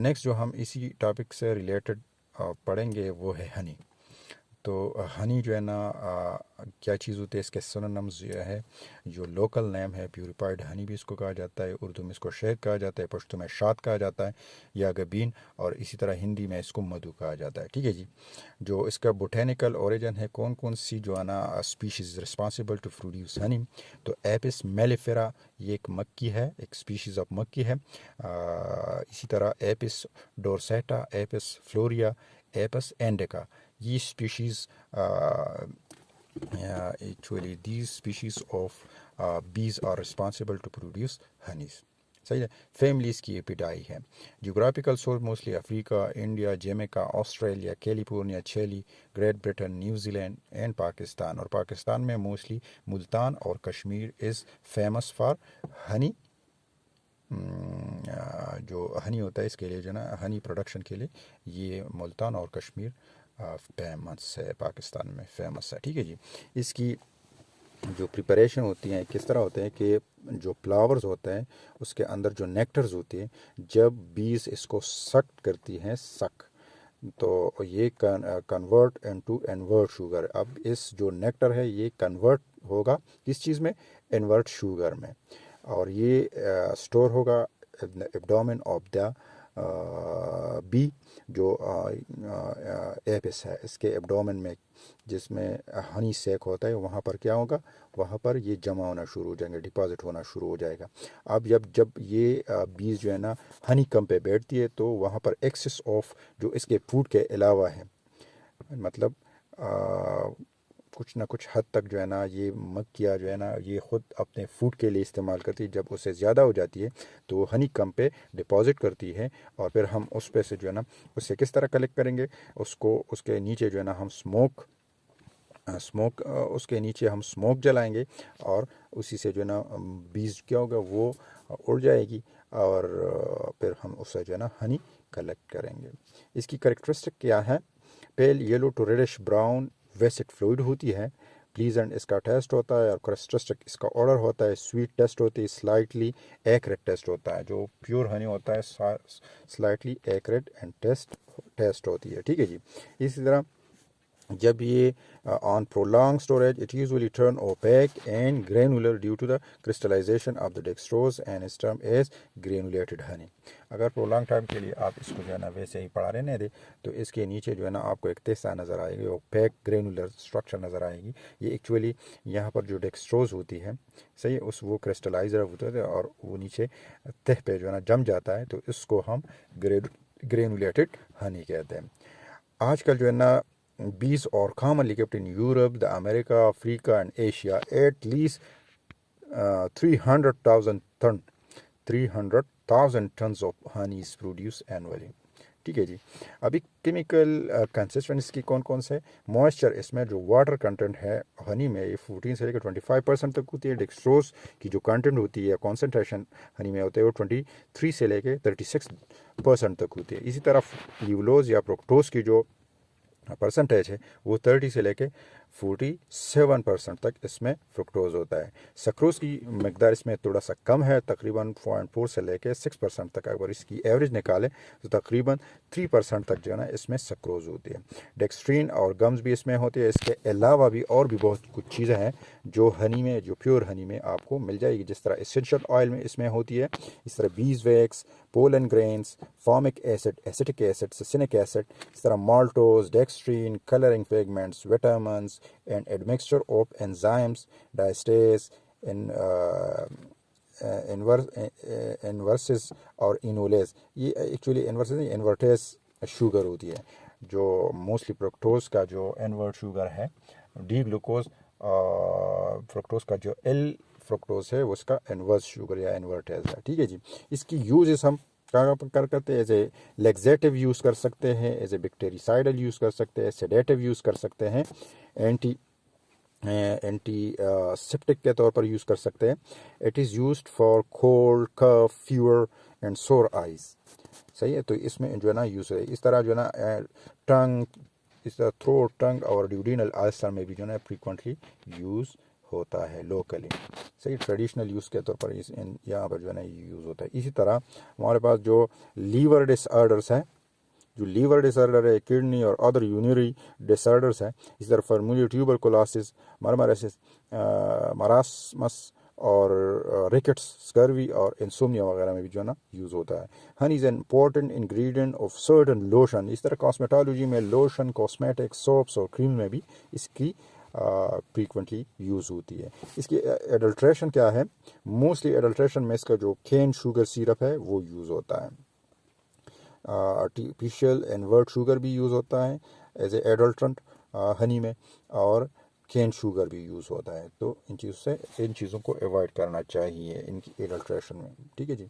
Next जो हम इसी टॉपिक से रिलेटेड पढ़ेंगे वो है हनी। तो हनी जो है ना क्या चीज़ होती है, इसके सिनोनिम्स जो है, जो लोकल नेम है प्यूरिफाइड हनी भी इसको कहा जाता है, उर्दू में इसको शहद कहा जाता है, पश्तो में शाद कहा जाता है या गबीन, और इसी तरह हिंदी में इसको मधु कहा जाता है। ठीक है जी। जो इसका बोटेनिकल ओरिजिन है, कौन कौन सी जो है ना species responsible to produce honey, तो एपिस मेलिफेरा, ये एक मक्की है, एक स्पीशीज़ ऑफ मक्की है। इसी तरह एपिस डोरसेटा, एपिस फ्लोरिया, एपिस एंडिका, ये species actually these species of bees are responsible to produce honeys। सही है। फैमिलीज़ की एपिडाई है। Geographical source mostly Africa, India, Jamaica, Australia, California, chilli, great Britain, New Zealand and Pakistan. और पाकिस्तान में मोस्टली मुल्तान और Kashmir is famous for Honey. जो हनी होता है इसके लिए जो ना हनी प्रोडक्शन के लिए ये मुल्तान और कश्मीर फेमस है, पाकिस्तान में फेमस है। ठीक है जी। इसकी जो प्रिपरेशन होती हैं किस तरह होते हैं कि जो फ्लावर्स होते हैं उसके अंदर जो नेक्टर्स होती हैं, जब बीज इसको सक करती हैं तो ये कन्वर्ट इनटू इन्वर्ट शुगर। अब इस जो नेक्टर है ये कन्वर्ट होगा किस चीज़ में, इन्वर्ट शुगर में, और ये स्टोर होगा एब्डोमेन ऑफ द बी, जो एपिस है इसके एब्डोमेन में, जिसमें हनी सेक होता है, वहाँ पर क्या होगा, वहाँ पर ये जमा होना शुरू हो जाएंगे, डिपॉजिट होना शुरू हो जाएगा। अब जब ये बीज जो है ना हनी कम पे बैठती है तो वहाँ पर एक्सेस ऑफ जो इसके फूड के अलावा है, मतलब कुछ ना कुछ हद तक जो है ना ये मक्खियाँ जो है ना ये ख़ुद अपने फूड के लिए इस्तेमाल करती है। जब उससे ज़्यादा हो जाती है तो वो हनी कम पे डिपॉजिट करती है, और फिर हम उस पे से जो है ना उससे किस तरह कलेक्ट करेंगे, उसको उसके नीचे जो है ना हम उसके नीचे हम स्मोक जलाएंगे, और उसी से जो है ना बीज क्या होगा वो उड़ जाएगी, और फिर हम उससे जो है ना हनी कलेक्ट करेंगे। इसकी करेक्टरिस्टिक क्या है, pale yellow to reddish brown viscid fluid होती है, प्लीजेंट इसका टेस्ट होता है, और करेक्टरिस्टिक इसका ऑर्डर होता है, स्वीट टेस्ट होती है, स्लाइटली एक्रेट टेस्ट होता है। जो प्योर हनी होता है स्लाइटली एक्रेट एंड टेस्ट होती है। ठीक है जी। इसी तरह जब ये on prolong storage it usually turn opaque and granular due to the crystallization of the dextrose and is term as granulated honey. अगर प्रोलॉन्ग टाइम के लिए आप इसको जो है ना वैसे ही पड़ा रहने दे तो इसके नीचे जो है ना आपको एक तेसा नज़र आएगी, ओपेक ग्रेनुलर स्ट्रक्चर नज़र आएगी। ये एक्चुअली यहाँ पर जो डेक्सट्रोज होती है, सही, वो क्रिस्टलाइजर होते हैं और वो नीचे तह पे जो है ना जम जाता है, तो इसको हम ग्रेनुलेटेड हनी कहते हैं। आजकल जो है ना bees are commonly kept in Europe, the America, Africa and Asia. At least 300,000 tons of honey is produced annually। ठीक है जी। अभी केमिकल कंसिस्टेंस की कौन कौन से, मॉइस्चर, इसमें जो वाटर कंटेंट है हनी में ये 14 से लेकर 25% तक होती है। डेक्सट्रोज की जो कंटेंट होती है, कॉन्सेंट्रेशन हनी में होता है वो 23 से लेकर 36% तक होती है। इसी तरह ल्यूलोज या फ्रुक्टोज की जो परसेंटेज है वो 30 से लेके 47% तक इसमें फ्रुक्टोज होता है। सक्रोज की मकदार इसमें थोड़ा सा कम है, तकरीबन 0.4 से लेके 6% तक। अगर इसकी एवरेज निकालें तो तकरीबन 3% तक जो है ना इसमें सक्रोज होती है। डेक्सट्रीन और गम्स भी इसमें होती है। इसके अलावा भी और भी बहुत कुछ चीज़ें हैं जो हनी में, जो प्योर हनी में आपको मिल जाएगी, जिस तरह एसेंशियल ऑयल में इसमें होती है, इस तरह beeswax, pollen grains, formic acid, acetic acid, succinic acid, इस तरह maltose, dextrin, colouring pigments, vitamins and admixture of enzymes, diastase, invertase और इनोलेज। ये एक्चुअली इन्वर्टेस शुगर होती है, जो मोस्टली फ्रुक्टोज का जो इन्वर्ट शुगर है, डी ग्लूकोज फ्रुक्टोज का जो एल फ्रुक्टोज है उसका इन्वर्स शुगर या इन्वर्टेज है। ठीक है जी। इसकी यूज हम करते हैं, एज ए लेक्सेटिव यूज़ कर सकते हैं, एज ए बैक्टीरिसाइडल यूज़ कर सकते हैं, सेडेटिव यूज़ कर सकते हैं, एंटी सेप्टिक के तौर पर यूज़ कर सकते हैं। It is used for cold, cough, fever and sore eyes. सही है। तो इसमें जो है ना यूज़ है, इस तरह जो है ना टंग, इस तरह थ्रोट, टंग और ड्यूडिनल अल्सर में भी जो है ना फ्रीक्वेंटली यूज़ होता है लोकली। सही, ट्रेडिशनल यूज़ के तौर पर यहाँ पर जो है ना यूज़ होता है। इसी तरह हमारे पास जो लीवर डिसऑर्डर्स हैं, जो लीवर डिसऑर्डर है, किडनी और अदर यूरिनरी डिसऑर्डर्स हैं, इसी तरह फॉर्मुलर ट्यूबरकुलोसिस, मरमरासिस, मरासमस और रिकेट्स, स्कर्वी और इंसोम्निया वगैरह में भी जो है ना यूज़ होता है। Honey is an important ingredient of certain lotion. इस तरह कॉस्मेटोलॉजी में लोशन, कॉस्मेटिक, सोप्स और क्रीम में भी इसकी फ्रीक्वेंटली यूज़ होती है। इसकी एडल्ट्रेशन क्या है? मोस्टली एडल्ट्रेशन में इसका जो केन शुगर सिरप है वो यूज़ होता है। आर्टिफिशियल इन्वर्ट शुगर भी यूज़ होता है एज ए एडल्ट्रेंट हनी में, और केन शुगर भी यूज़ होता है। तो इन चीज़ों को अवॉइड करना चाहिए इनकी एडल्ट्रेशन में। ठीक है जी।